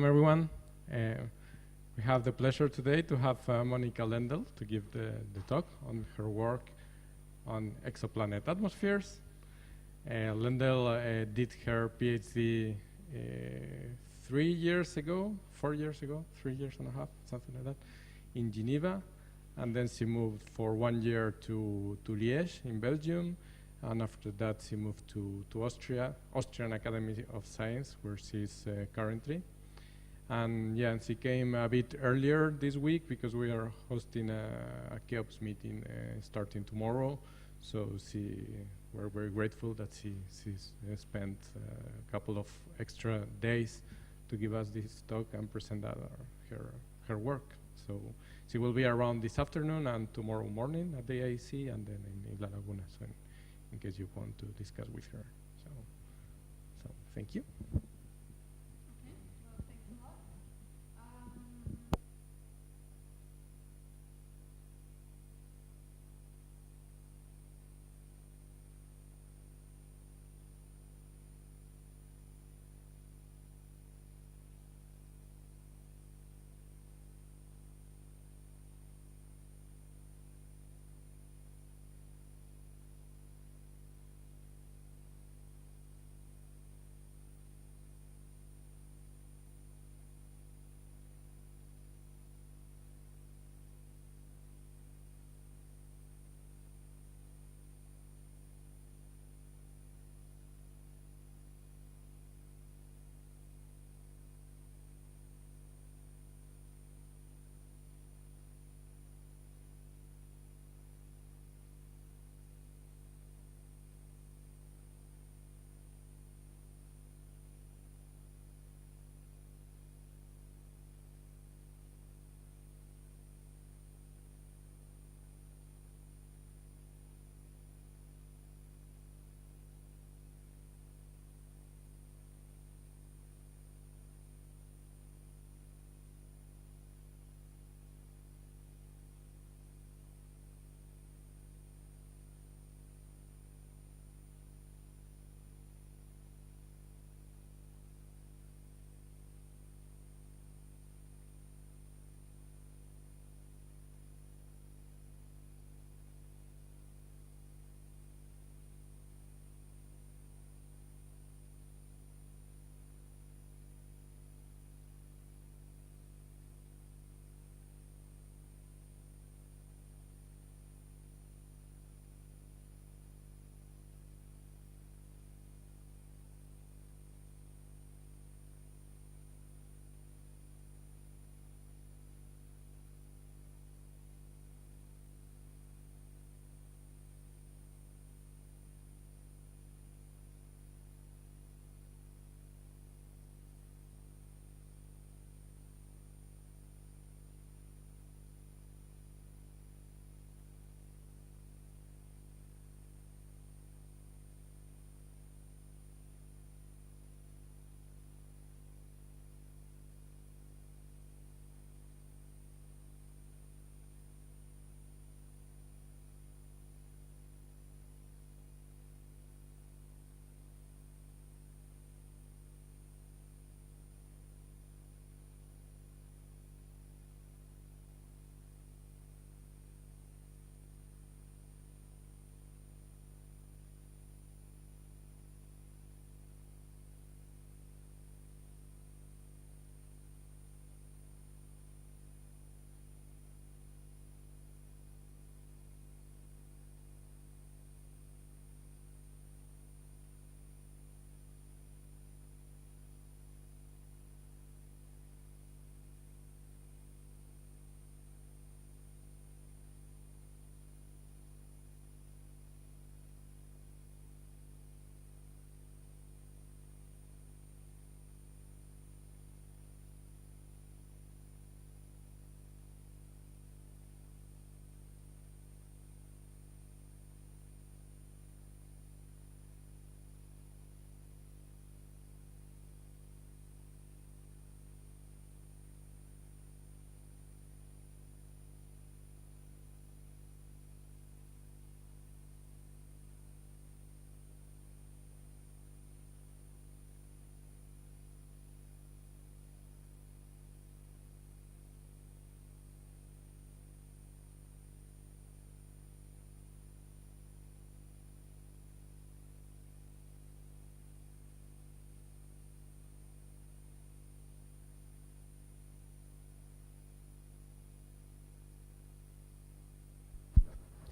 everyone. We have the pleasure today to have Monika Lendl to give the talk on her work on exoplanet atmospheres. Lendl did her PhD 3 years ago, 4 years ago, 3 years and a half, something like that, in Geneva. And then she moved for 1 year to Liège in Belgium. And after that, she moved to Austria, Austrian Academy of Science, where she's currently. And yeah, and she came a bit earlier this week because we are hosting a CHEOPS meeting starting tomorrow. So we're very grateful that she spent a couple of extra days to give us this talk and present her work. So she will be around this afternoon and tomorrow morning at the AEC and then in La Laguna, so in case you want to discuss with her. So thank you.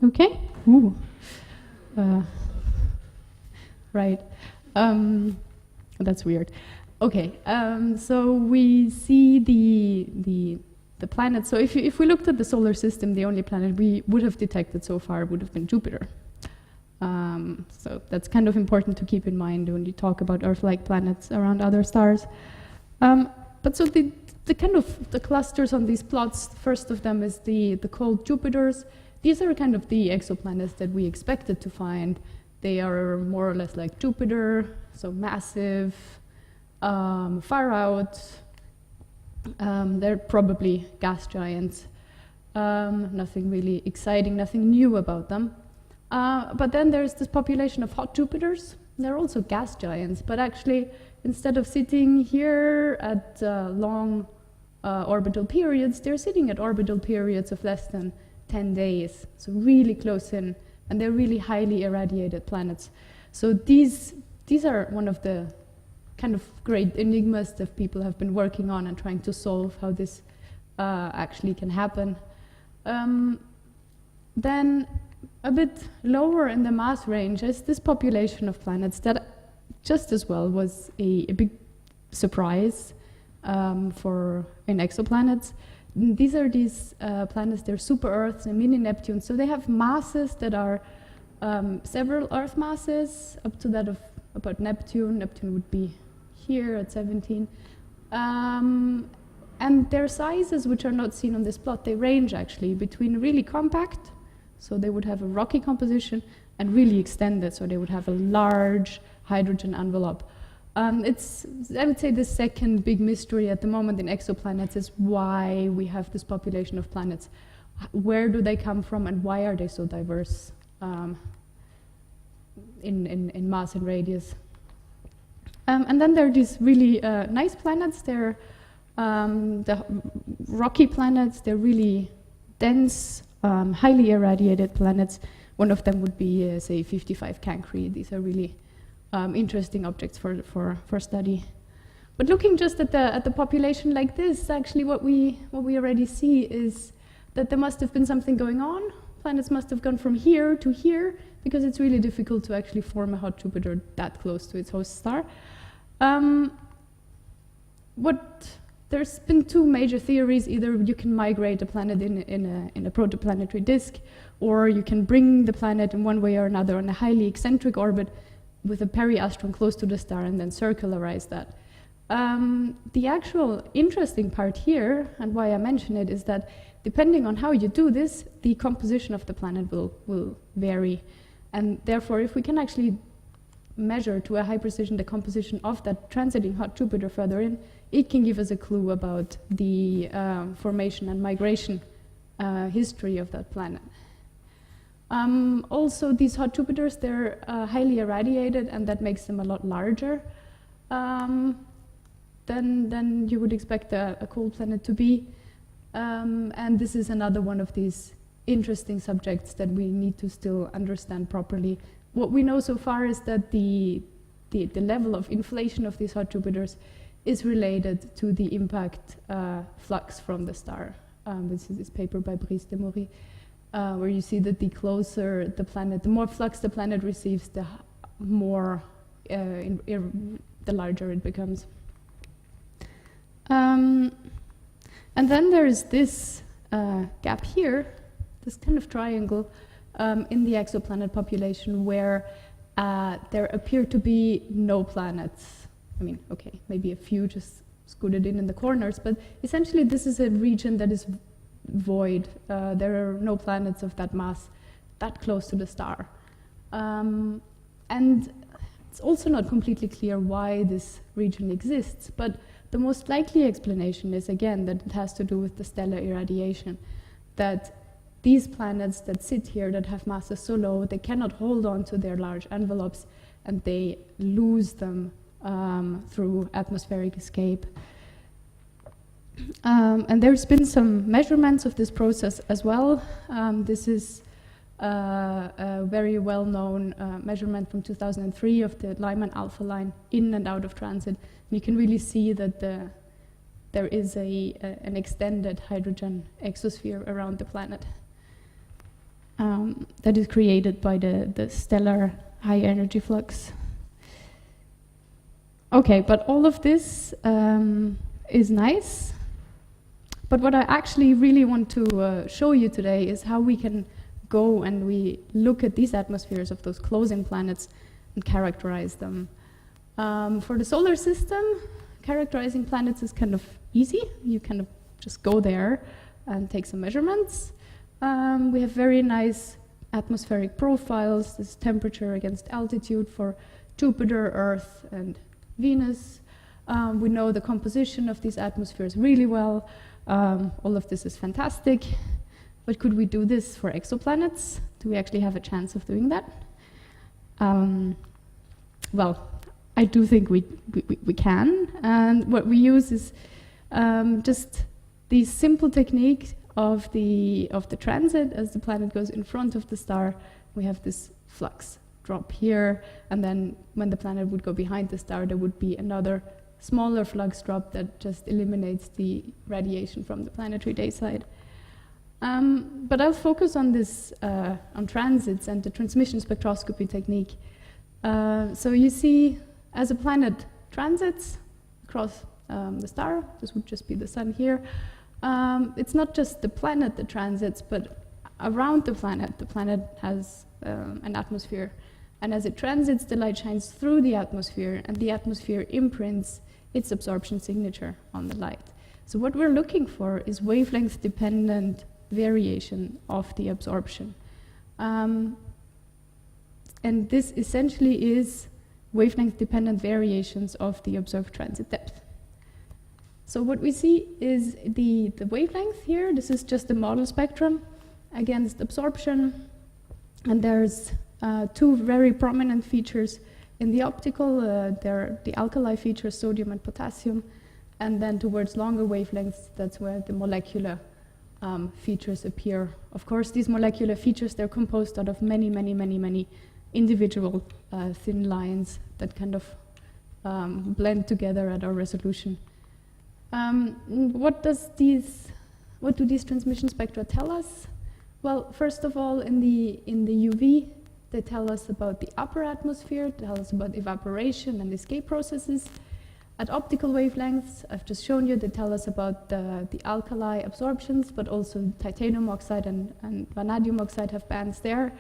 Okay. Ooh. Right. That's weird. Okay. So we see the planet. So if we looked at the solar system, the only planet we would have detected so far would have been Jupiter. So that's kind of important to keep in mind when you talk about Earth-like planets around other stars. But so the kind of the clusters on these plots, the first of them is the cold Jupiters. These are kind of the exoplanets that we expected to find. They are more or less like Jupiter, so massive, far out. They're probably gas giants. Nothing really exciting, nothing new about them. But then there's this population of hot Jupiters. They're also gas giants, but actually, instead of sitting here at long orbital periods, they're sitting at orbital periods of less than 10 days, so really close in, and they're really highly irradiated planets. So these are one of the kind of great enigmas that people have been working on and trying to solve how this actually can happen. Then a bit lower in the mass range is this population of planets that just as well was a big surprise in exoplanets. These are these planets, they're super Earths and mini Neptunes, so they have masses that are several Earth masses, up to that of about Neptune. Neptune would be here at 17. And their sizes, which are not seen on this plot, they range actually between really compact, so they would have a rocky composition, and really extended, so they would have a large hydrogen envelope. I would say, the second big mystery at the moment in exoplanets is why we have this population of planets. Where do they come from, and why are they so diverse in mass and radius? And then there are these really nice planets. They're the rocky planets. They're really dense, highly irradiated planets. One of them would be, say, 55 Cancri. These are really interesting objects for study. But looking just at the population like this, actually what we already see is that there must have been something going on. Planets must have gone from here to here, because it's really difficult to actually form a hot Jupiter that close to its host star. There's been two major theories. Either you can migrate a planet in a protoplanetary disk, or you can bring the planet in one way or another on a highly eccentric orbit with a periastron close to the star and then circularize that. The actual interesting part here, and why I mention it, is that depending on how you do this, the composition of the planet will vary. And therefore, if we can actually measure to a high precision the composition of that transiting hot Jupiter further in, it can give us a clue about the formation and migration history of that planet. Also, these hot Jupiters, they're highly irradiated, and that makes them a lot larger than you would expect a cold planet to be. And this is another one of these interesting subjects that we need to still understand properly. What we know so far is that the level of inflation of these hot Jupiters is related to the impact flux from the star. This is this paper by Brice de Maury, where you see that the closer the planet, the more flux the planet receives, the more, the larger it becomes. And then there's this gap here, this kind of triangle in the exoplanet population where there appear to be no planets. I mean, okay, maybe a few just scooted in the corners, but essentially this is a region that is void. There are no planets of that mass that close to the star. And it's also not completely clear why this region exists, but the most likely explanation is, again, that it has to do with the stellar irradiation, that these planets that sit here that have masses so low, they cannot hold on to their large envelopes, and they lose them through atmospheric escape. And there's been some measurements of this process as well. This is a very well-known measurement from 2003 of the Lyman alpha line in and out of transit. You can really see that there is an extended hydrogen exosphere around the planet. that is created by the stellar high energy flux. Okay, but all of this is nice. But what I actually really want to show you today is how we can go and we look at these atmospheres of those closing planets and characterize them. For the solar system, characterizing planets is kind of easy. You kind of just go there and take some measurements. We have very nice atmospheric profiles. This temperature against altitude for Jupiter, Earth, and Venus. We know the composition of these atmospheres really well. All of this is fantastic. But could we do this for exoplanets? Do we actually have a chance of doing that? Well, I do think we can. And what we use is just these simple techniques of the transit. As the planet goes in front of the star, we have this flux drop here, and then when the planet would go behind the star, there would be another smaller flux drop that just eliminates the radiation from the planetary day side. But I'll focus on this, on transits and the transmission spectroscopy technique. So you see, as a planet transits across the star, this would just be the sun here, it's not just the planet that transits, but around the planet has an atmosphere. And as it transits, the light shines through the atmosphere, and the atmosphere imprints its absorption signature on the light. So what we're looking for is wavelength-dependent variation of the absorption. And this essentially is wavelength-dependent variations of the observed transit depth. So what we see is the wavelength here. This is just the model spectrum against absorption. And there's two very prominent features in the optical. They're the alkali features, sodium and potassium. And then towards longer wavelengths, that's where the molecular features appear. Of course, these molecular features, they're composed out of many individual thin lines that kind of blend together at our resolution. What do these transmission spectra tell us? Well, first of all, in the UV, they tell us about the upper atmosphere, tell us about evaporation and escape processes. At optical wavelengths, I've just shown you, they tell us about the alkali absorptions, but also titanium oxide and vanadium oxide have bands there.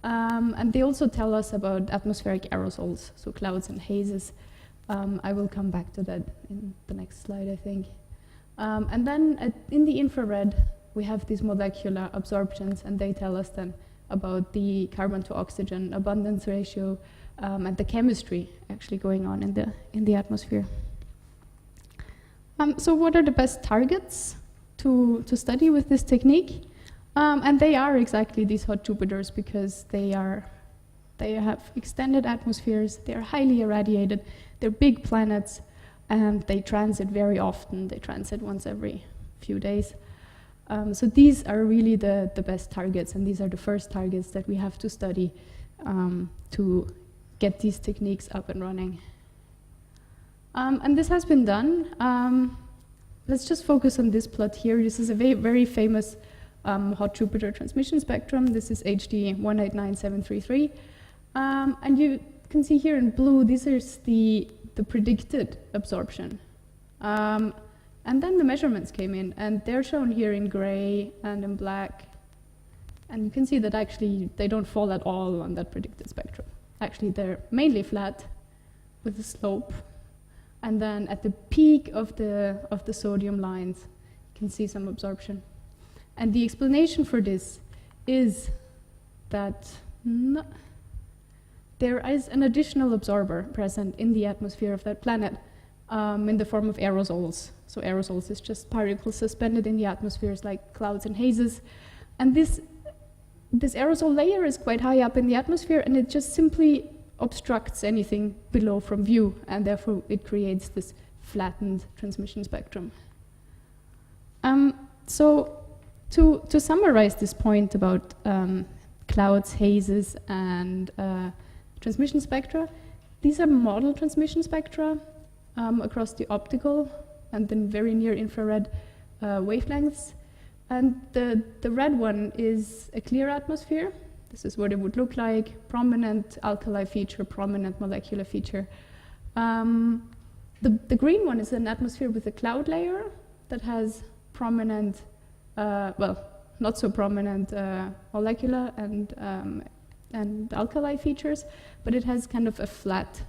And they also tell us about atmospheric aerosols, so clouds and hazes. I will come back to that in the next slide, I think. And then in the infrared, we have these molecular absorptions, and they tell us then about the carbon to oxygen abundance ratio and the chemistry actually going on in the atmosphere. So what are the best targets to study with this technique? And they are exactly these hot Jupiters, because they have extended atmospheres, they are highly irradiated, they're big planets, and they transit very often. They transit once every few days. So these are really the best targets, and these are the first targets that we have to study to get these techniques up and running. And this has been done. Let's just focus on this plot here. This is a very famous hot Jupiter transmission spectrum. This is HD 189733. And you can see here in blue, this is the predicted absorption. And then the measurements came in, and they're shown here in gray and in black. And you can see that actually they don't fall at all on that predicted spectrum. Actually, they're mainly flat with a slope. And then at the peak of the sodium lines, you can see some absorption. And the explanation for this is that there is an additional absorber present in the atmosphere of that planet in the form of aerosols. So aerosols is just particles suspended in the atmospheres like clouds and hazes. And this aerosol layer is quite high up in the atmosphere, and it just simply obstructs anything below from view, and therefore it creates this flattened transmission spectrum. So to summarize this point about clouds, hazes, and transmission spectra, these are model transmission spectra across the optical and then very near infrared wavelengths. And the red one is a clear atmosphere. This is what it would look like: prominent alkali feature, prominent molecular feature. The green one is an atmosphere with a cloud layer that has prominent, well, not so prominent molecular and alkali features, but it has kind of a flat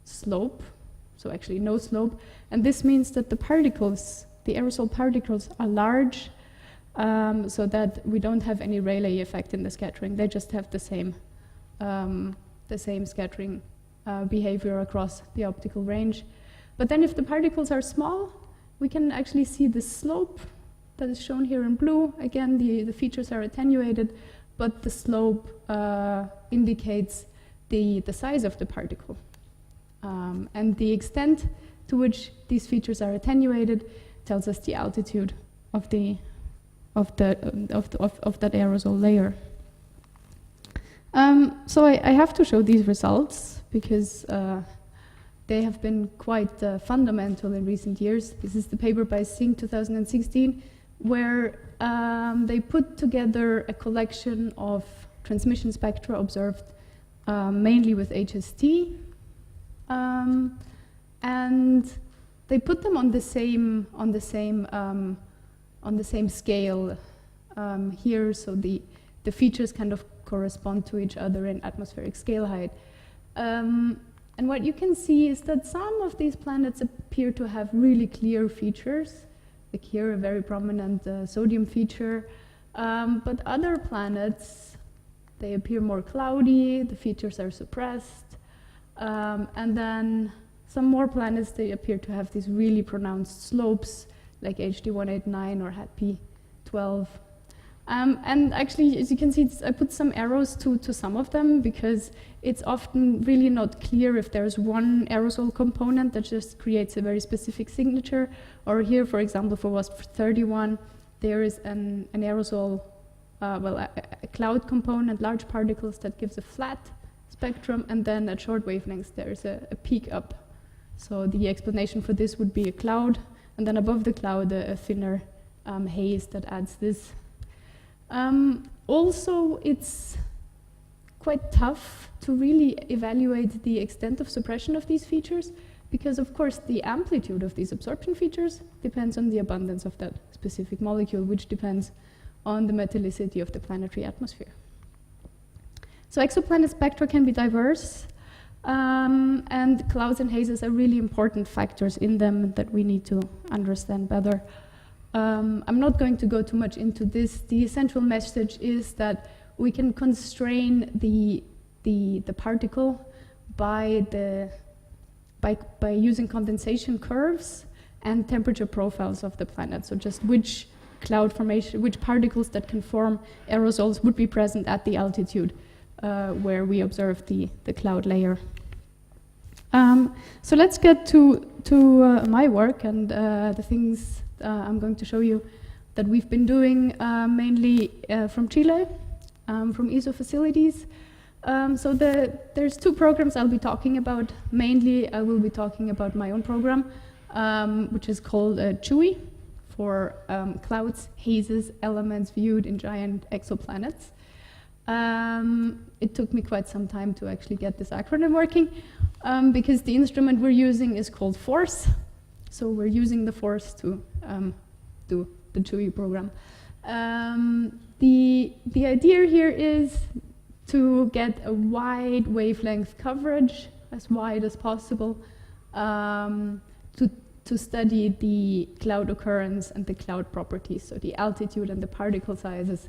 slope, so actually no slope. And this means that the particles, the aerosol particles, are large, so that we don't have any Rayleigh effect in the scattering. They just have the same scattering behavior across the optical range. But then if the particles are small, we can actually see the slope that is shown here in blue. Again, the features are attenuated, but the slope indicates the size of the particle. And the extent to which these features are attenuated tells us the altitude of that aerosol layer. So I have to show these results because they have been quite fundamental in recent years. This is the paper by Singh 2016, where they put together a collection of transmission spectra observed mainly with HST, and they put them on the same scale here, so the features kind of correspond to each other in atmospheric scale height. And what you can see is that some of these planets appear to have really clear features, like here a very prominent sodium feature, but other planets, they appear more cloudy, the features are suppressed, and then some more planets, they appear to have these really pronounced slopes, like HD 189 or HAT-P 12. And actually, as you can see, I put some arrows to some of them because it's often really not clear if there's one aerosol component that just creates a very specific signature. Or here, for example, for WASP 31, there is an aerosol, a cloud component, large particles that gives a flat spectrum, and then at short wavelengths there's a peak up. So the explanation for this would be a cloud, and then above the cloud a thinner haze that adds this. Also, it's quite tough to really evaluate the extent of suppression of these features because, of course, the amplitude of these absorption features depends on the abundance of that specific molecule, which depends on the metallicity of the planetary atmosphere. So exoplanet spectra can be diverse, and clouds and hazes are really important factors in them that we need to understand better. I'm not going to go too much into this. The essential message is that we can constrain the particle by using condensation curves and temperature profiles of the planet. So just which cloud formation, which particles that can form aerosols would be present at the altitude where we observe the cloud layer. So let's get to my work and the things I'm going to show you that we've been doing mainly from Chile, from ESO facilities. So there's two programs I'll be talking about. Mainly, I will be talking about my own program, which is called CHUI, for clouds, hazes, elements viewed in giant exoplanets. It took me quite some time to actually get this acronym working, because the instrument we're using is called FORCE. So we're using the FORCE to do the CHUI program. The idea here is to get a wide wavelength coverage, as wide as possible, to study the cloud occurrence and the cloud properties, so the altitude and the particle sizes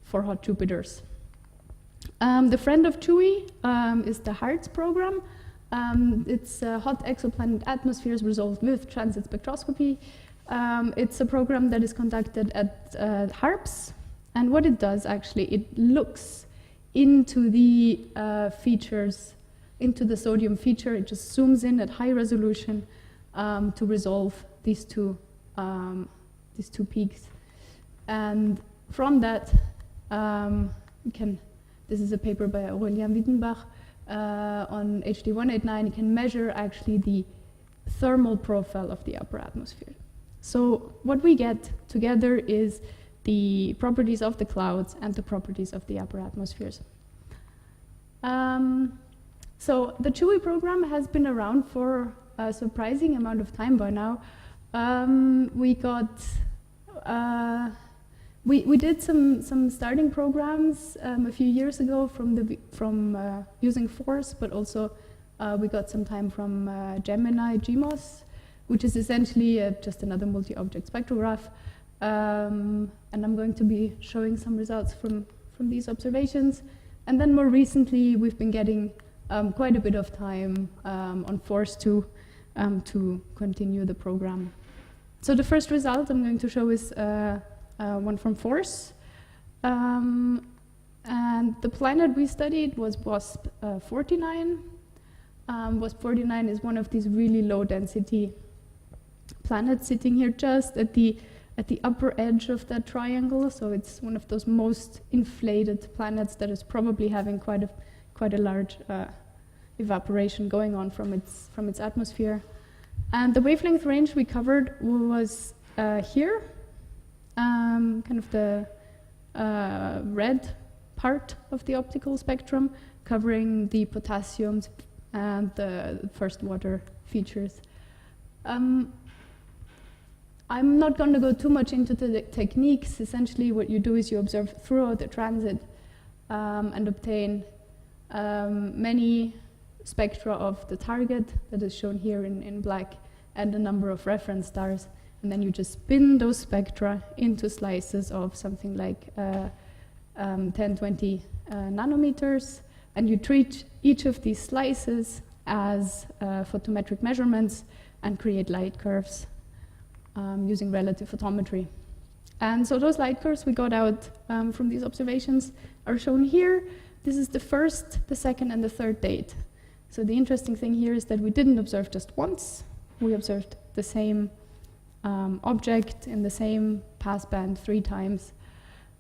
for hot Jupiters. The friend of CHUI is the HARTS program. It's hot exoplanet atmospheres resolved with transit spectroscopy. It's a program that is conducted at HARPS, and what it does actually, it looks into the features, into the sodium feature. It just zooms in at high resolution to resolve these two peaks, and from that we can. This is a paper by Aurélien Wiedenbach on HD 189. You can measure actually the thermal profile of the upper atmosphere. So what we get together is the properties of the clouds and the properties of the upper atmospheres. So the CHUI program has been around for a surprising amount of time by now. We did some starting programs a few years ago from using FORCE, but also we got some time from Gemini GMOS, which is essentially just another multi-object spectrograph. And I'm going to be showing some results from these observations. And then more recently, we've been getting quite a bit of time on FORCE to continue the program. So the first result I'm going to show is one from FORCE. And the planet we studied was WASP 49. WASP 49 is one of these really low density planets sitting here just at the upper edge of that triangle. So it's one of those most inflated planets that is probably having quite a large evaporation going on from its atmosphere. And the wavelength range we covered was here, kind of the red part of the optical spectrum, covering the potassiums and the first water features. I'm not going to go too much into the techniques. Essentially, what you do is you observe throughout the transit and obtain many spectra of the target that is shown here in black and a number of reference stars. And then you just spin those spectra into slices of something like 10, 20 nanometers. And you treat each of these slices as photometric measurements and create light curves using relative photometry. And so those light curves we got out from these observations are shown here. This is the first, the second, and the third date. So the interesting thing here is that we didn't observe just once. We observed the same object in the same passband 3 times.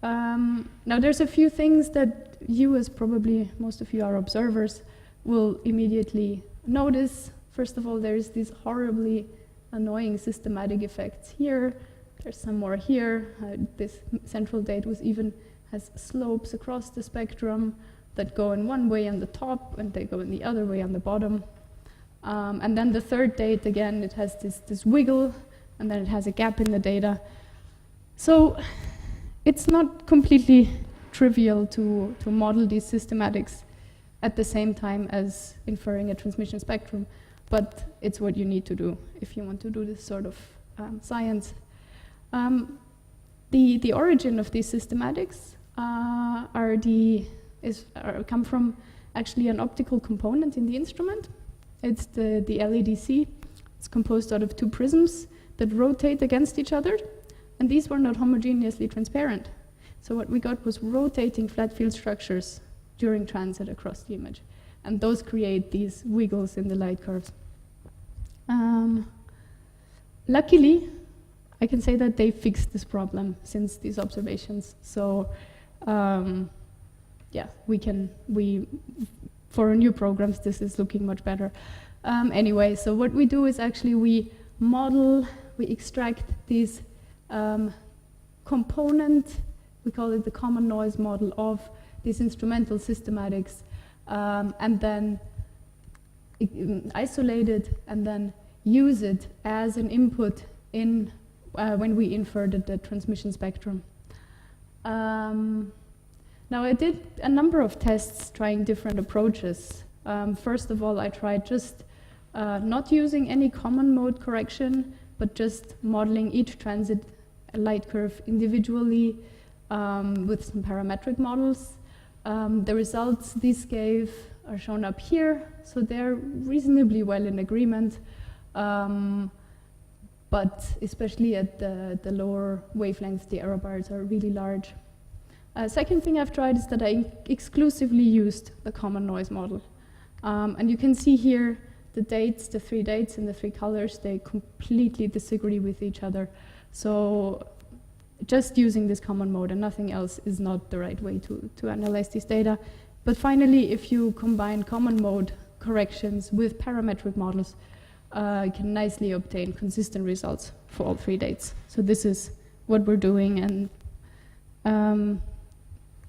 Now there's a few things that you, as probably most of you are observers, will immediately notice. First of all, there's these horribly annoying systematic effects here. There's some more here. This central date has slopes across the spectrum that go in one way on the top and they go in the other way on the bottom. And then the third date, again, it has this wiggle, and then it has a gap in the data. So it's not completely trivial to model these systematics at the same time as inferring a transmission spectrum, but it's what you need to do if you want to do this sort of science. The origin of these systematics come from actually an optical component in the instrument. It's the LADC. It's composed out of 2 prisms that rotate against each other, and these were not homogeneously transparent. So what we got was rotating flat field structures during transit across the image, and those create these wiggles in the light curves. Luckily, I can say that they fixed this problem since these observations. So yeah, for new programs, this is looking much better. Anyway, so what we do is actually we extract these component, we call it the common noise model of these instrumental systematics, and then isolate it and then use it as an input in when we infer the transmission spectrum. Now I did a number of tests trying different approaches. First of all, I tried just not using any common mode correction, but just modeling each transit light curve individually with some parametric models. The results these gave are shown up here, so they're reasonably well in agreement, but especially at the lower wavelengths, the error bars are really large. Second thing I've tried is that I exclusively used the common noise model. And you can see here the dates, the 3 dates and the 3 colors, they completely disagree with each other. So just using this common mode and nothing else is not the right way to analyze these data. But finally, if you combine common mode corrections with parametric models, you can nicely obtain consistent results for all 3 dates. So this is what we're doing, and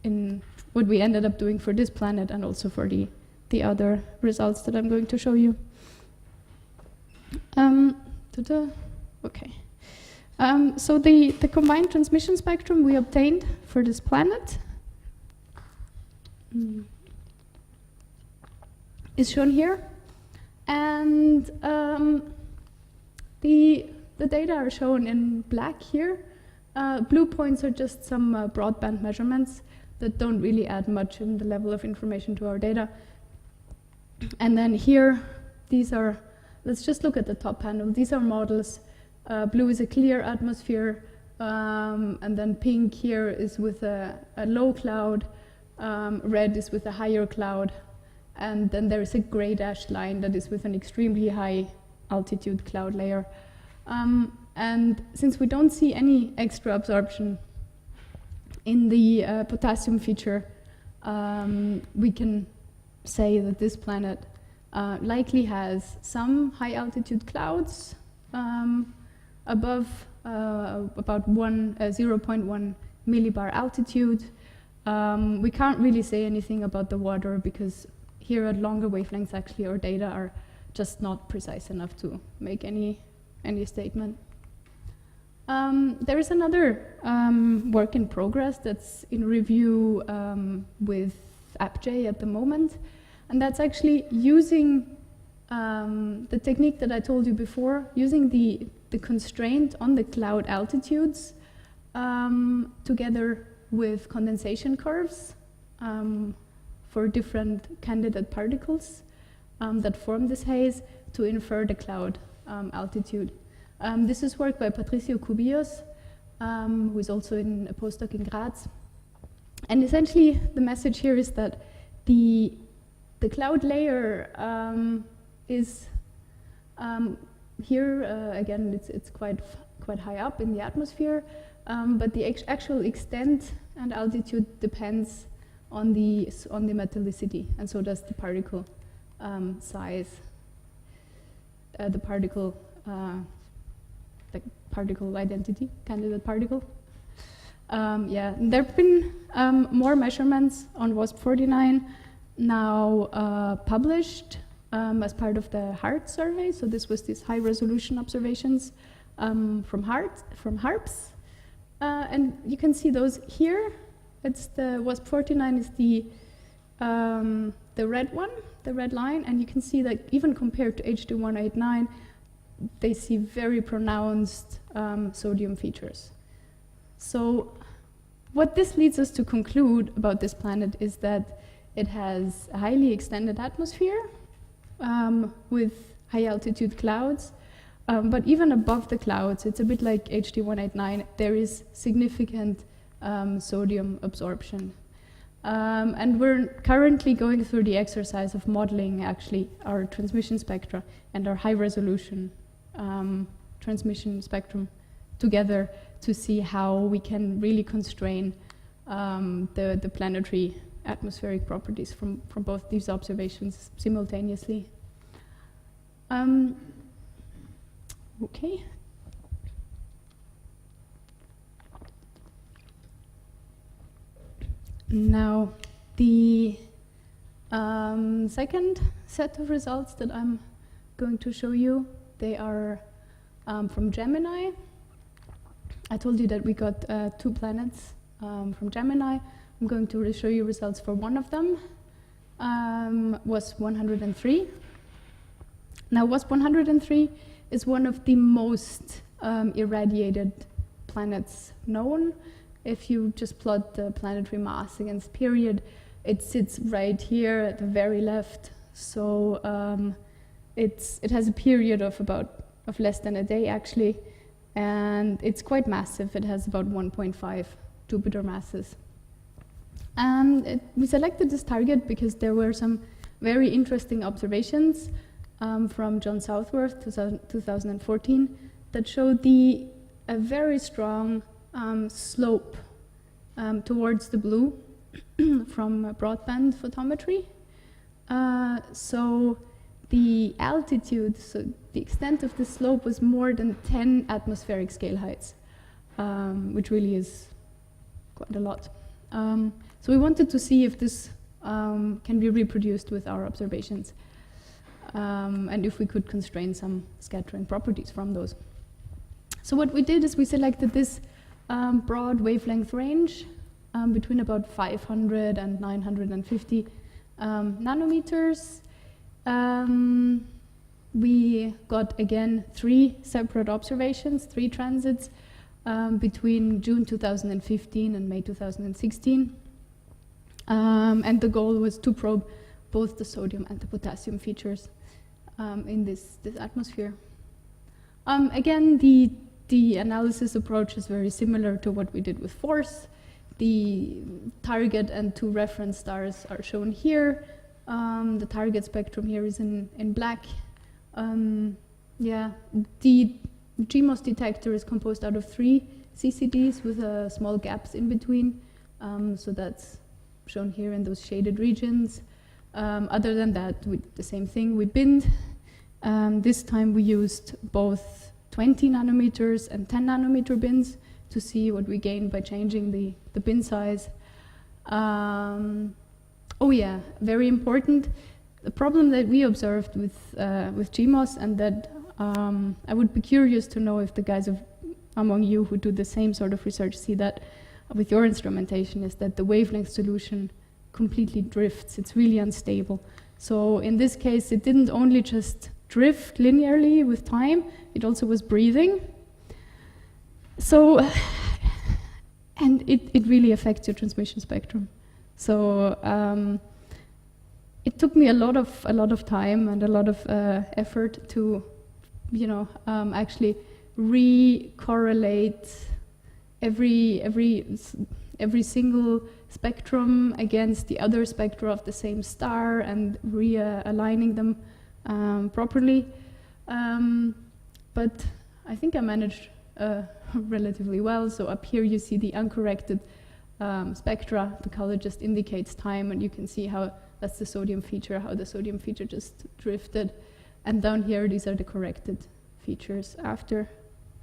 in what we ended up doing for this planet and also for the other results that I'm going to show you. Okay. So the combined transmission spectrum we obtained for this planet is shown here, and the data are shown in black here. Blue points are just some broadband measurements that don't really add much in the level of information to our data. And then here, these are, let's just look at the top panel. These are models. Blue is a clear atmosphere, and then pink here is with a low cloud, red is with a higher cloud, and then there is a gray dashed line that is with an extremely high altitude cloud layer. And since we don't see any extra absorption in the potassium feature, we can say that this planet likely has some high altitude clouds above about 0.1 millibar altitude. We can't really say anything about the water because here at longer wavelengths, actually, our data are just not precise enough to make any statement. There is another work in progress that's in review with AppJ at the moment, and that's actually using the technique that I told you before, using the constraint on the cloud altitudes together with condensation curves for different candidate particles that form this haze to infer the cloud altitude. This is work by Patricio Cubillos, who is also in a postdoc in Graz. And essentially, the message here is that the cloud layer is here, again, it's quite high up in the atmosphere, but the actual extent and altitude depends on the metallicity, and so does the particle size, the particle identity, candidate particle. Yeah, there have been more measurements on WASP-49 now published as part of the HART survey. So this was these high-resolution observations from HARPS. And you can see those here. It's the WASP-49 is the red one, the red line, and you can see that even compared to HD189, they see very pronounced sodium features. So what this leads us to conclude about this planet is that it has a highly extended atmosphere with high altitude clouds, but even above the clouds, it's a bit like HD189, there is significant sodium absorption. And we're currently going through the exercise of modeling actually our transmission spectra and our high resolution transmission spectrum together to see how we can really constrain the planetary atmospheric properties from both these observations simultaneously. Okay. Now, the second set of results that I'm going to show you, they are from Gemini. I told you that we got 2 planets from Gemini. I'm going to show you results for one of them, WASP-103. Now, WASP-103 is one of the most irradiated planets known. If you just plot the planetary mass against period, it sits right here at the very left. So it has a period of less than a day actually, and it's quite massive. It has about 1.5 Jupiter masses. And we selected this target because there were some very interesting observations from John Southworth, 2014, that showed a very strong slope towards the blue from broadband photometry. So the altitude, so the extent of the slope was more than 10 atmospheric scale heights, which really is quite a lot. So we wanted to see if this can be reproduced with our observations, and if we could constrain some scattering properties from those. So what we did is we selected this broad wavelength range between about 500 and 950 nanometers. We got, again, 3 separate observations, 3 transits between June 2015 and May 2016. And the goal was to probe both the sodium and the potassium features in this atmosphere. Again, the analysis approach is very similar to what we did with force. The target and 2 reference stars are shown here. The target spectrum here is in black. Yeah, the GMOS detector is composed out of 3 CCDs with small gaps in between. So that's shown here in those shaded regions. Other than that, we did the same thing. We binned. This time we used both 20 nanometers and 10 nanometer bins to see what we gained by changing the bin size. Oh yeah, very important. The problem that we observed with GMOS, and that I would be curious to know if the guys among you who do the same sort of research see that with your instrumentation, is that the wavelength solution completely drifts. It's really unstable. So in this case, it didn't only just drift linearly with time, it also was breathing. So, and it really affects your transmission spectrum. So it took me a lot of time and a lot of effort to, actually re-correlate every single spectrum against the other spectra of the same star and realigning them properly. But I think I managed relatively well. So up here you see the uncorrected spectra. The color just indicates time, and you can see how that's the sodium feature, how the sodium feature just drifted. And down here, these are the corrected features after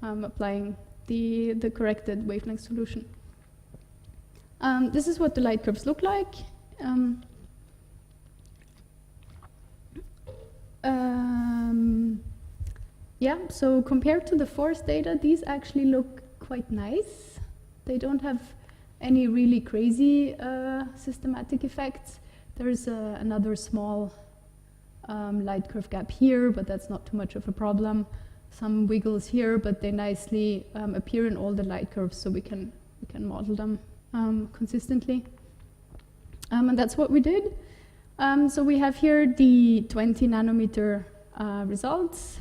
applying the corrected wavelength solution. This is what the light curves look like. Yeah, so compared to the force data, these actually look quite nice. They don't have any really crazy systematic effects. There's another small light curve gap here, but that's not too much of a problem. Some wiggles here, but they nicely appear in all the light curves, so we can model them consistently. And that's what we did. So we have here the 20 nanometer results.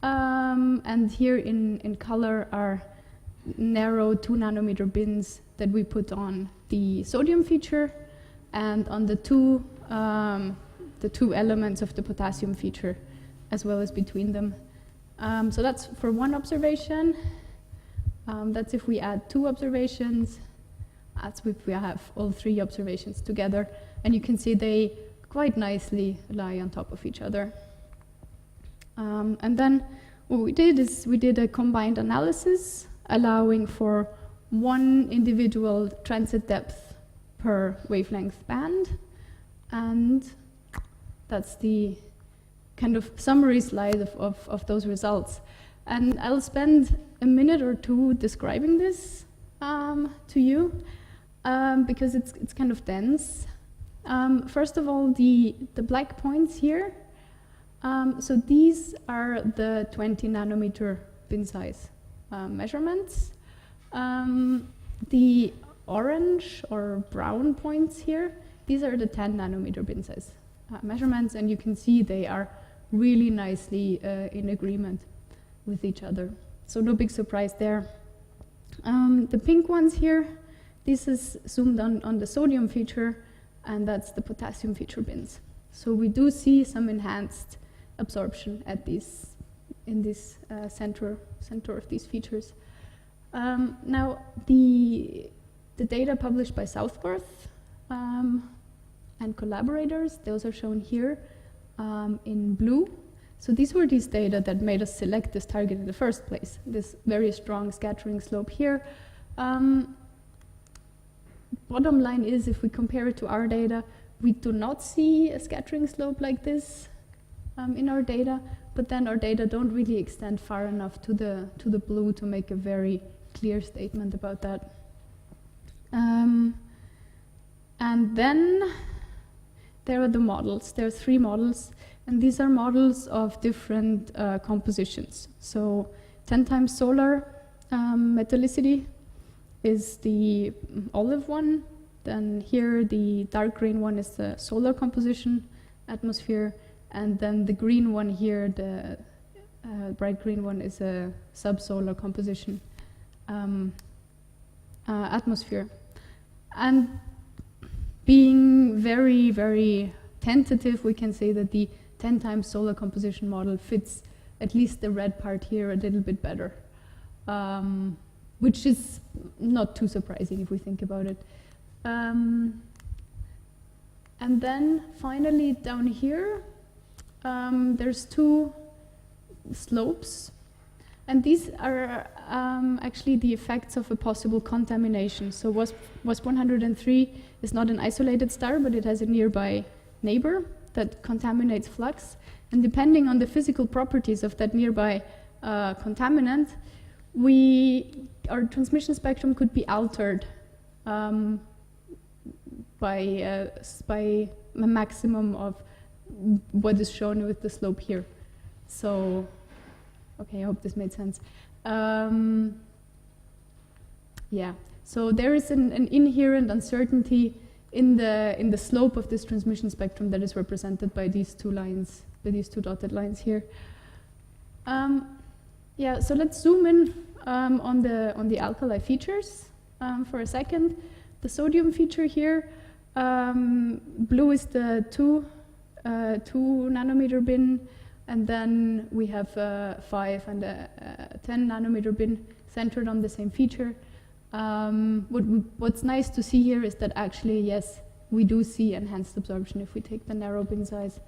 And here in color are narrow 2 nanometer bins that we put on the sodium feature and on the two elements of the potassium feature, as well as between them. So that's for one observation. That's if we add 2 observations. That's if we have all 3 observations together. And you can see they quite nicely lie on top of each other. And then what we did is we did a combined analysis allowing for 1 individual transit depth per wavelength band. And that's the kind of summary slide of those results. And I'll spend a minute or 2 describing this to you because it's kind of dense. First of all, the black points here. So these are the 20 nanometer bin size measurements. The orange or brown points here, these are the 10 nanometer bin size measurements, and you can see they are really nicely in agreement with each other. So no big surprise there. The pink ones here, this is zoomed on the sodium feature, and that's the potassium feature bins. So we do see some enhanced absorption in this center of these features. Now the data published by Southworth and collaborators, those are shown here. in blue. So these were these data that made us select this target in the first place, this very strong scattering slope here. Bottom line is, if we compare it to our data, we do not see a scattering slope like this in our data, but then our data don't really extend far enough to the blue to make a very clear statement about that. And then there are the models. There are 3 models, and these are models of different compositions. So 10 times solar metallicity is the olive one. Then here the dark green one is the solar composition atmosphere, and then the green one here, the bright green one, is a subsolar composition atmosphere. And being very, very tentative, we can say that the 10 times solar composition model fits at least the red part here a little bit better, which is not too surprising if we think about it. And then finally down here, there's 2 slopes, and these are actually the effects of a possible contamination. So WASP 103 is not an isolated star, but it has a nearby neighbor that contaminates flux, and depending on the physical properties of that nearby contaminant, our transmission spectrum could be altered by a maximum of what is shown with the slope here. So, okay, I hope this made sense. Yeah, so there is an inherent uncertainty in the slope of this transmission spectrum that is represented by these 2 lines, by these 2 dotted lines here. Yeah, so let's zoom in on the alkali features for a second. The sodium feature here, blue is the 2 nanometer bin, and then we have a 5 and a 10 nanometer bin centered on the same feature. What's nice to see here is that actually, yes, we do see enhanced absorption if we take the narrow bin size.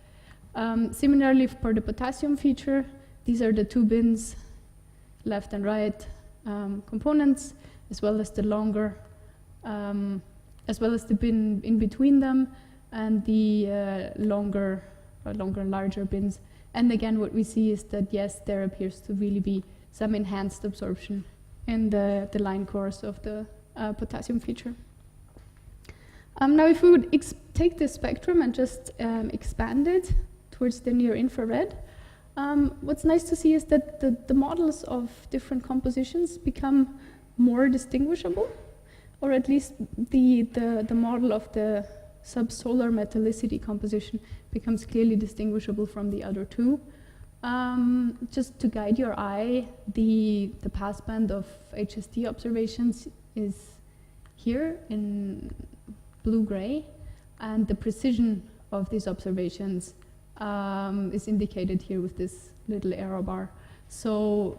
Similarly, for the potassium feature, these are the 2 bins, left and right components, as well as the longer, as well as the bin in between them, and the longer and larger bins. And again, what we see is that, yes, there appears to really be some enhanced absorption in the line course of the potassium feature. Now, if we would take this spectrum and just expand it towards the near infrared, what's nice to see is that the models of different compositions become more distinguishable, or at least the model of the subsolar metallicity composition becomes clearly distinguishable from the other 2. Just to guide your eye, the passband of HST observations is here in blue-gray, and the precision of these observations is indicated here with this little arrow bar. So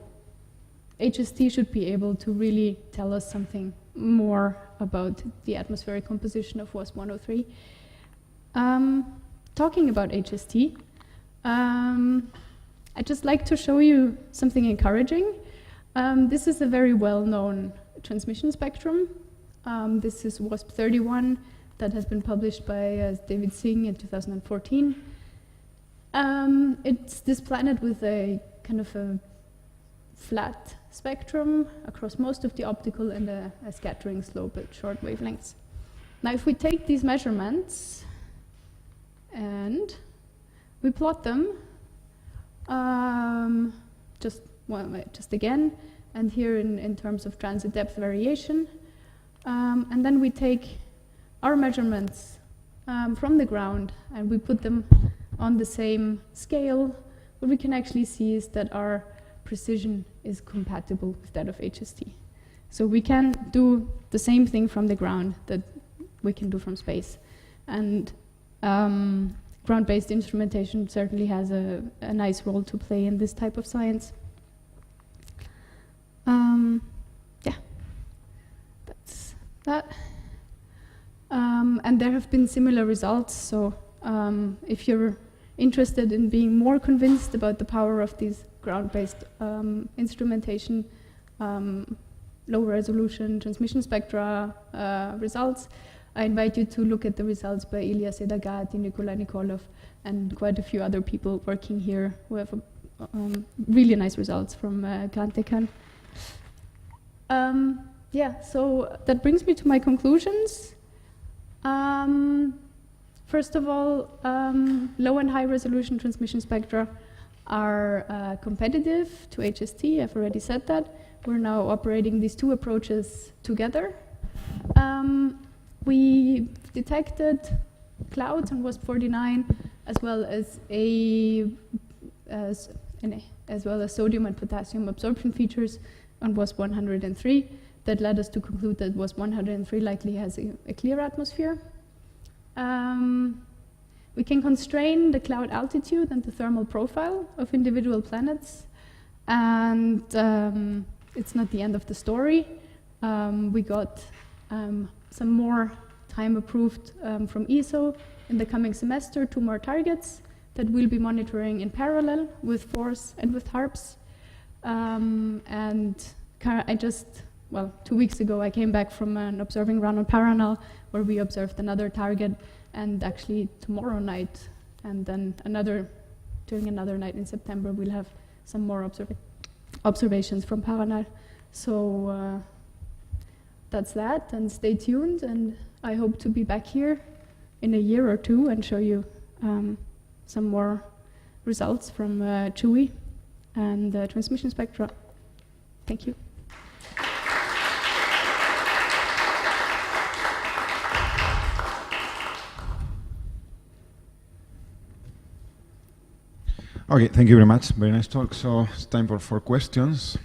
HST should be able to really tell us something more about the atmospheric composition of WASP 103. Talking about HST, I'd just like to show you something encouraging. This is a very well-known transmission spectrum. This is WASP 31 that has been published by David Singh in 2014. It's this planet with a kind of a flat spectrum across most of the optical and a scattering slope at short wavelengths. Now, if we take these measurements and we plot them, just again, and here in terms of transit depth variation, and then we take our measurements from the ground and we put them on the same scale, what we can actually see is that our precision is compatible with that of HST. So we can do the same thing from the ground that we can do from space. And ground-based instrumentation certainly has a nice role to play in this type of science. Yeah, that's that. And there have been similar results. So if you're interested in being more convinced about the power of these ground-based instrumentation, low resolution transmission spectra results, I invite you to look at the results by Ilya Sedagati, Nikolai Nikolov, and quite a few other people working here who have really nice results from Kantekan. Yeah, so that brings me to my conclusions. First of all, low and high resolution transmission spectra are competitive to HST. I've already said that. We're now operating these two approaches together. We detected clouds on WASP-49 as well as sodium and potassium absorption features on WASP-103 that led us to conclude that WASP-103 likely has a clear atmosphere. We can constrain the cloud altitude and the thermal profile of individual planets, and it's not the end of the story. We got some more time approved from ESO in the coming semester, 2 more targets that we'll be monitoring in parallel with FORCE and with HARPS. And I just, 2 weeks ago, I came back from an observing run on Paranal where we observed another target, and actually tomorrow night, and then during another night in September, we'll have some more observations from Paranal. So that's that, and stay tuned, and I hope to be back here in a year or 2 and show you some more results from CHUI and transmission spectra. Thank you. Okay, thank you very much. Very nice talk. So it's time for questions.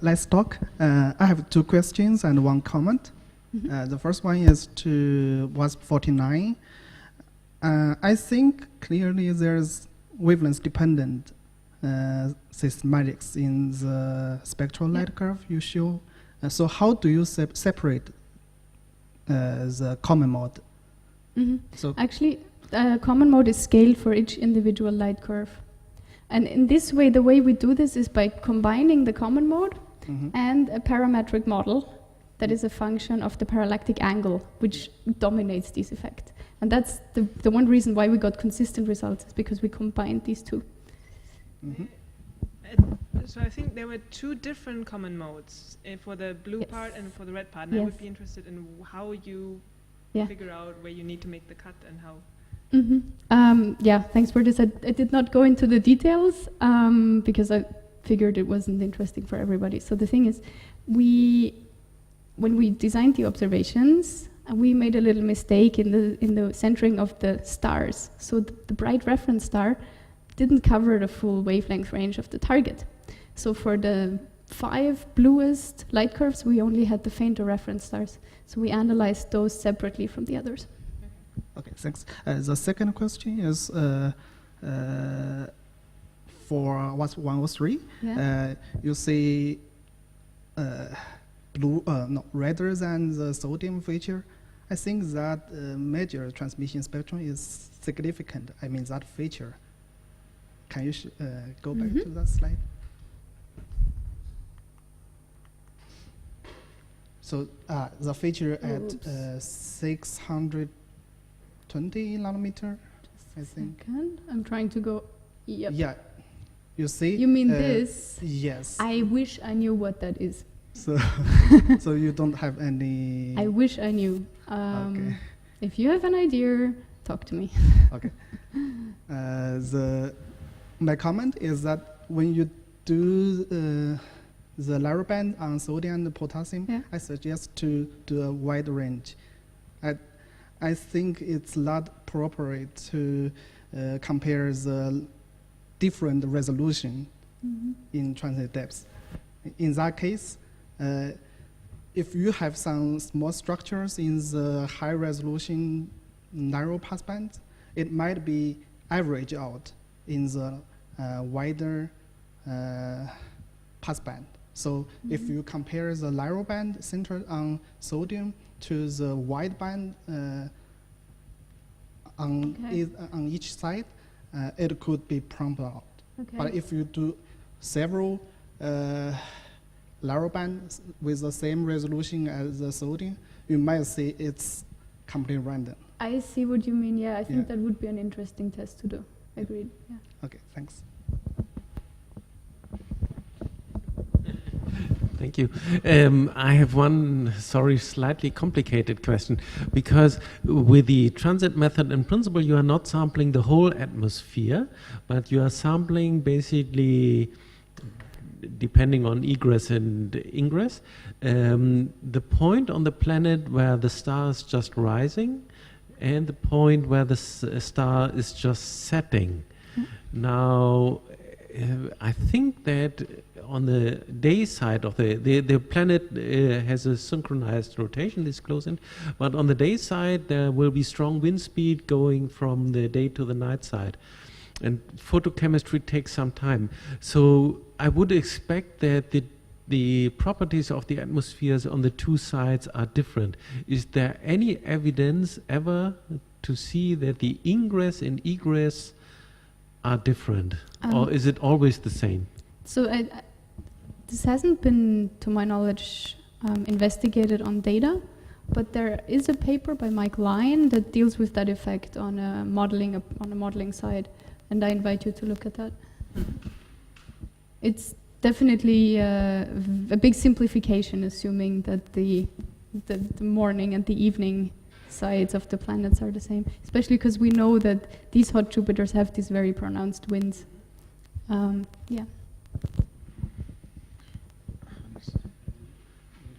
Let's talk. I have 2 questions and 1 comment. The first one is to WASP-49. I think clearly there's wavelength-dependent systematics in the spectral light curve you show. So how do you separate the common mode? So actually, common mode is scaled for each individual light curve. And in this way, the way we do this is by combining the common mode and a parametric model that is a function of the parallactic angle, which dominates this effect. And that's the one reason why we got consistent results, is because we combined these two. So I think there were 2 different common modes for the blue part and for the red part. And I would be interested in how you figure out where you need to make the cut and how. Yeah, thanks for this. I did not go into the details because I figured it wasn't interesting for everybody. So the thing is, when we designed the observations, we made a little mistake in the centering of the stars. So the bright reference star didn't cover the full wavelength range of the target. So for the 5 bluest light curves, we only had the fainter reference stars. So we analyzed those separately from the others. Okay, thanks. The second question is for WASP-103. You see redder than the sodium feature. I think that major transmission spectrum is significant. I mean that feature. Can you go back to that slide? So the feature at 620 nanometer, I think. I'm trying to go. Yep. Yeah, you see. You mean this? Yes. I wish I knew what that is. So, so you don't have any. I wish I knew. Okay. If you have an idea, talk to me. Okay. My comment is that when you do the narrowband on sodium and potassium, I suggest to do a wide range. I think it's not appropriate to compare the different resolution in transit depths. In that case, if you have some small structures in the high resolution narrow passband, it might be average out in the wider passband. So if you compare the narrowband centered on sodium to the wideband on each side, it could be prompt out. Okay. But if you do several narrowband with the same resolution as the sodium, you might see it's completely random. I see what you mean. Yeah, I think that would be an interesting test to do. Agreed. Yeah. Okay, thanks. Thank you. I have one, slightly complicated question, because with the transit method, in principle, you are not sampling the whole atmosphere, but you are sampling basically, depending on egress and ingress, the point on the planet where the star is just rising and the point where the star is just setting. Now, I think that on the day side of the planet has a synchronized rotation, this close in, but on the day side there will be strong wind speed going from the day to the night side. And photochemistry takes some time. So I would expect that the properties of the atmospheres on the two sides are different. Is there any evidence ever to see that the ingress and egress are different? Or is it always the same? So this hasn't been, to my knowledge, investigated on data, but there is a paper by Mike Lyon that deals with that effect on a modeling side, and I invite you to look at that. It's definitely a big simplification, assuming that the morning and the evening sides of the planets are the same, especially because we know that these hot Jupiters have these very pronounced winds. Yeah.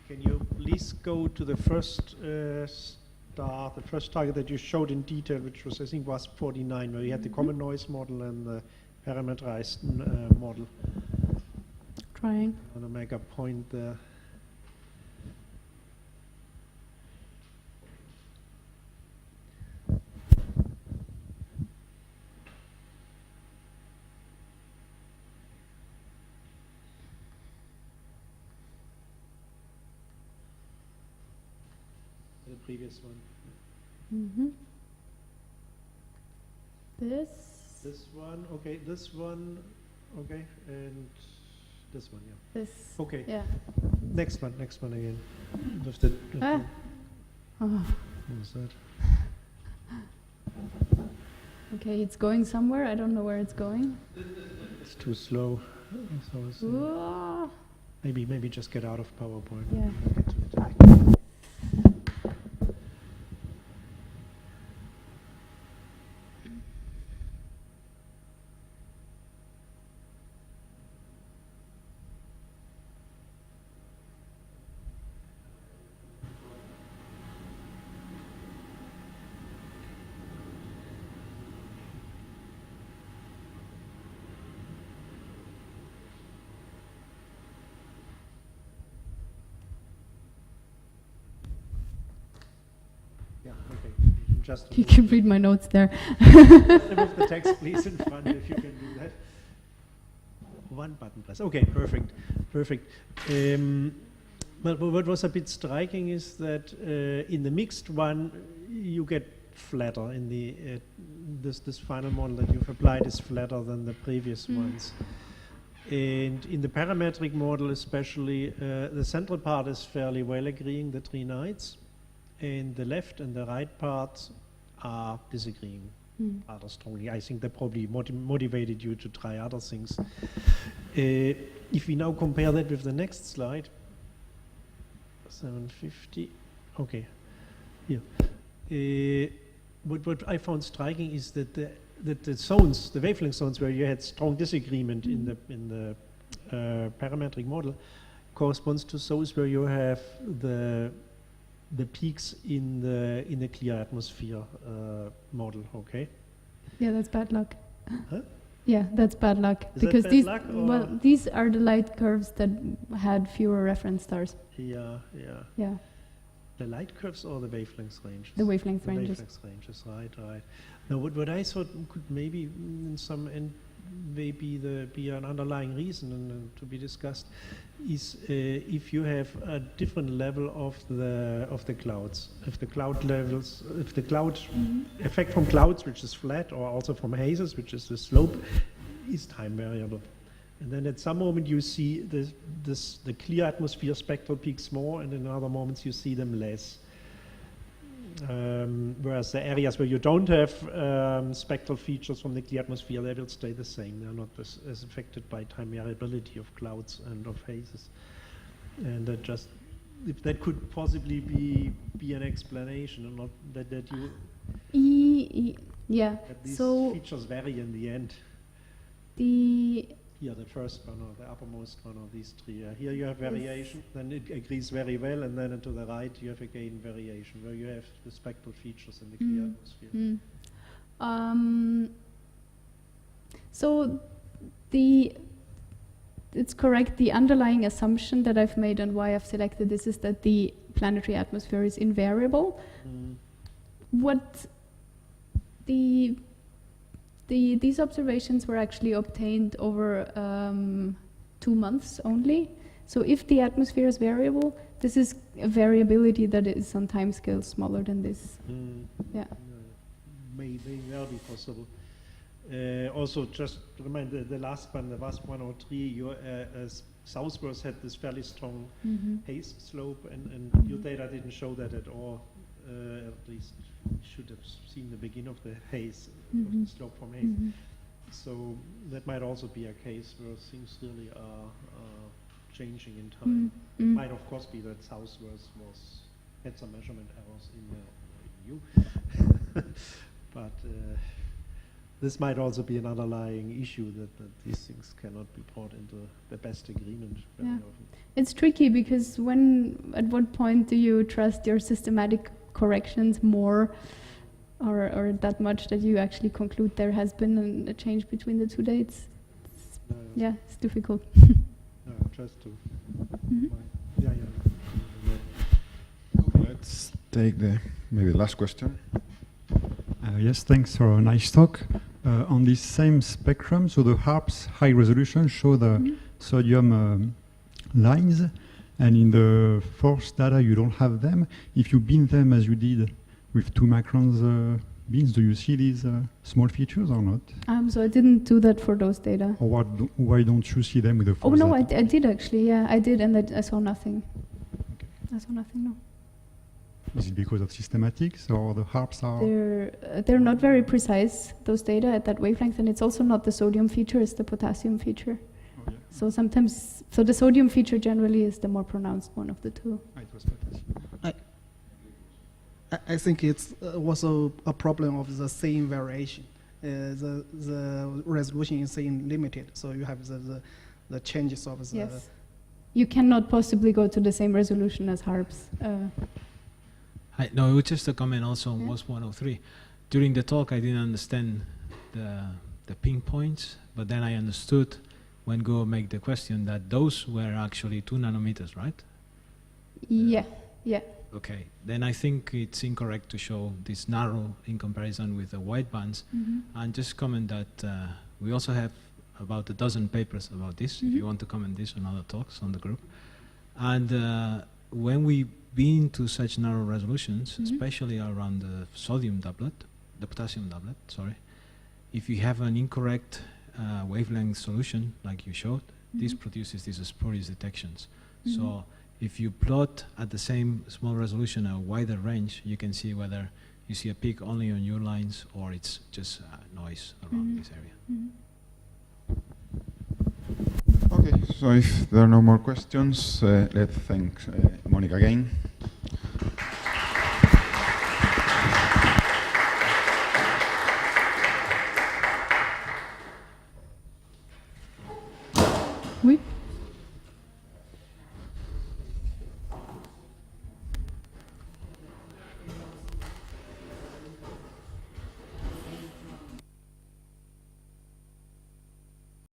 Can you please go to the first star, the first target that you showed in detail, which was, I think, was 49, where you had the common noise model and the parameterized model. Trying. I want to make a point there. The previous one. Mm-hmm. This one, okay, this one, okay, and this one, yeah. This. Okay. Yeah. Next one again. Oh. What was that? Okay, it's going somewhere. I don't know where it's going. It's too slow. So maybe just get out of PowerPoint. Yeah. Get to it. Yeah, okay. Just You can read my notes there. remove the text, please, in front, if you can do that. One button press. Okay, perfect. But what was a bit striking is that in the mixed one, you get flatter. In the this final model that you've applied is flatter than the previous ones. And in the parametric model, especially, the central part is fairly well agreeing, the three nights. And the left and the right parts are disagreeing rather strongly. I think that probably motivated you to try other things. If we now compare that with the next slide, 750, okay, here. What I found striking is that the zones, the wavelength zones where you had strong disagreement in the parametric model, corresponds to those where you have the peaks in the clear atmosphere model. Okay. Yeah, that's bad luck. Huh? Yeah, that's bad luck. Is because that bad these, luck, well, these are the light curves that had fewer reference stars. Yeah. Yeah, The light curves or the wavelength ranges? the wavelength The ranges. wavelength ranges, right. Now, what I thought could maybe in some end be an underlying reason and to be discussed is if you have a different level of the clouds. If the cloud levels, if the cloud effect from clouds, which is flat, or also from hazes, which is the slope, is time variable. And then at some moment you see the clear atmosphere spectral peaks more, and in other moments you see them less. Whereas the areas where you don't have spectral features from the clear atmosphere, they will stay the same. They're not as affected by time variability of clouds and of hazes. And that just, if that could possibly be an explanation, and not that you yeah. that these So features vary in the end. Here, the first one or the uppermost one of these three. Here you have variation, then it agrees very well, and then to the right you have again variation, where you have the spectral features in the clear atmosphere. So it's correct. The underlying assumption that I've made and why I've selected this is that the planetary atmosphere is invariable. What these observations were actually obtained over 2 months only. So if the atmosphere is variable, this is a variability that is on time scales smaller than this. Yeah. May well be possible. Also, just to remind the last one, the VASP 103, southwards had this fairly strong haze slope, and your data didn't show that at all. At least you should have seen the beginning of the haze, of the slope from haze. So that might also be a case where things really are changing in time. It might of course be that southwards had some measurement errors in the but this might also be an underlying issue that these things cannot be brought into the best agreement very often. It's tricky because at what point do you trust your systematic corrections more or that much that you actually conclude there has been a change between the two dates? It's difficult. Just to Let's take maybe the last question. Yes, thanks for a nice talk. On this same spectrum, so the HARPS high resolution show the sodium lines, and in the force data you don't have them. If you bin them as you did with 2 microns bins, do you see these small features or not? So I didn't do that for those data. Or why don't you see them with the force no, data? I did actually, I did, and I saw nothing. Okay. I saw nothing, no. Is it because of systematics, or the HARPS are? They're not very precise, those data at that wavelength, and it's also not the sodium feature, it's the potassium feature. Oh, yeah. So sometimes, the sodium feature generally is the more pronounced one of the two. It was potassium. I think it's also a problem of the same variation. The resolution is same limited, so you have the changes of the... Yes. You cannot possibly go to the same resolution as HARPS. No, it was just a comment also on WASP 103. During the talk, I didn't understand the pinpoints, but then I understood when Go make the question that those were actually 2 nanometers, right? Yeah. Okay, then I think it's incorrect to show this narrow in comparison with the wide bands. And just comment that we also have about a dozen papers about this, if you want to comment this on other talks on the group. And when we been to such narrow resolutions, especially around the sodium doublet, the potassium doublet, sorry, if you have an incorrect wavelength solution, like you showed, this produces these spurious detections. So if you plot at the same small resolution a wider range, you can see whether you see a peak only on your lines or it's just noise around this area. Okay, so if there are no more questions, let's thank Monika again.